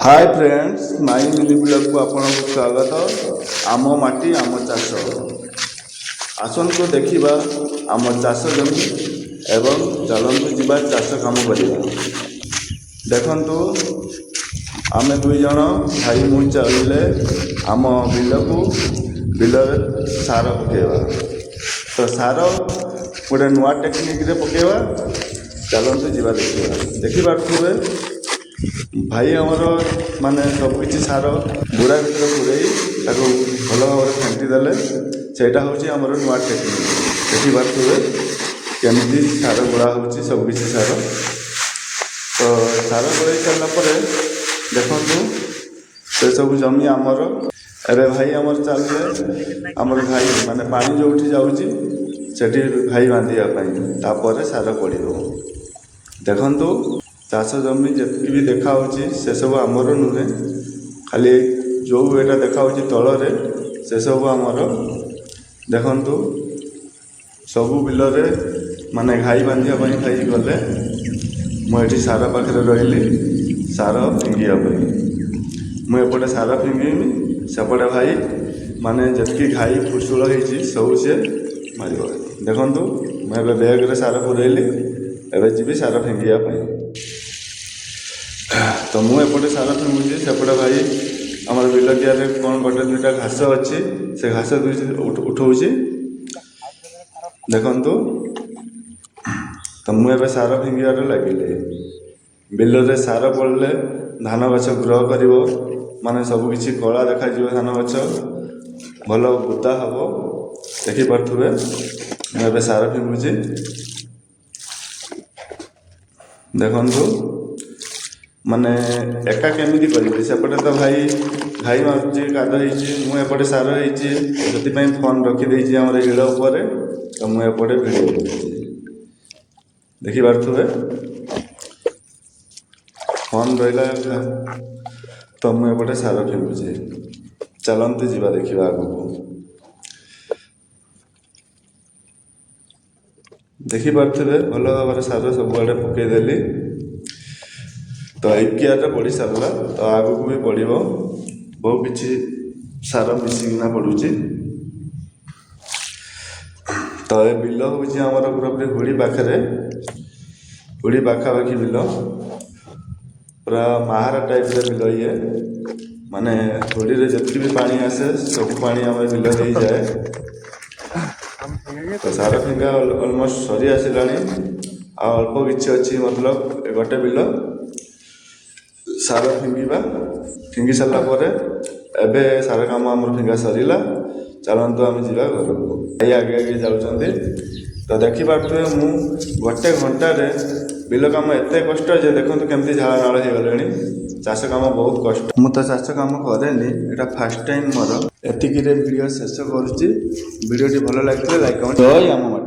Hi friends my mini blog को आपको स्वागत। आम माटी आम चाष आसतु देखा आम चाष जमी एवं चलतु जीवा चाष काम करवा। देखु आम दुई जन भाई मुई चलिए आम बिल को बिल सार पकेवा। तो सार गोटे नुआ टेक्निक रे पकेवा। चलतु जीवा देखा देखिए भाई आमर माने सबकि सार बुड़ा भर पूरे भल भाव फेंटी देले सेटा हूँ आमर नुआ टेक्निक। देखिए केमती सार गुड़ा हो सबकि सार। तो सार गुड़ाई सारापर देखु से सब जमी आमर एवं भाई आमर चलिए आमर भाई माने पानी जो जाऊँगी सेठी भाई बांधापी सार पड़ो। देखु चाष जमी जी भी देखा से सब आमर नुहे खाली जो यहाँ देखा तल से सब आमर। देखु सबू बिल माने घाई बांधापी खाई गले मुझे सार पाखे रही सार फिंगापी मुझे सार फिंगेमी सेपटे भाई माने जी घाई फुसुल होती सब सी मार। देखु मुझे बैग्रे सार पुरैली एवं जी सार फिंगापी। तो मुझे सार फिंगुची सेपटे भाई आम बिल दियारे कौन गोटे दुईटा घास अच्छी से घास उठाऊँगी। देखु तो मुझे सार फिंगार लगे बिल में सार पड़े धान गछ ग्रह कर माने सबकि कला देखा धान गछ भल बुदा हम। देखिपे मुझे सार फिंगुची। देखु माने एका केमी करी सेपटे तो भाई घाई मार्ची काद मुझे सार होती फोन रखीदे आम हिल उपर। तो मुझे भिडियो देखिपे फोन रहा तो मुझे सार फिंगुची। चलते जीवा देखा आगू। देखिपे भल भाव सार सब आड़े पकईदेली। तो एकिआर पड़ सारा तो आगू भी पड़ो बहुत किसी सार मिसिकिना पड़ुची। तो ये बिल हूँ आमर पूरा हुड़ी पाखे हुड़ी पाखापाखि बिल पूरा महारा टाइप बिल ये माने हुड़ी रे जति भी पानी आसे सब पानी आम बिल हो जाए। तो सार फिंगा अलमोस्ट सरी आसला अल्प किसी अच्छी मतलब गोटे बिल सार फिंगी सारापर एबे सार काम आम फिंगा सरला। चलतु आम जा घर को भाई आगे आगे जाऊँच। तो देखिपे मु गोटे घंटे बिल काम एत कष्ट जे देखो केमती झाड़ नाड़ हो गले। चाष काम बहुत कष्ट। मु तो चाष काम करेनि एटा फास्ट टाइम मोर एतिक वीडियो शेष करुच्ची। वीडियोटी भल लगे लाइक कमेंट। जय आम माटी।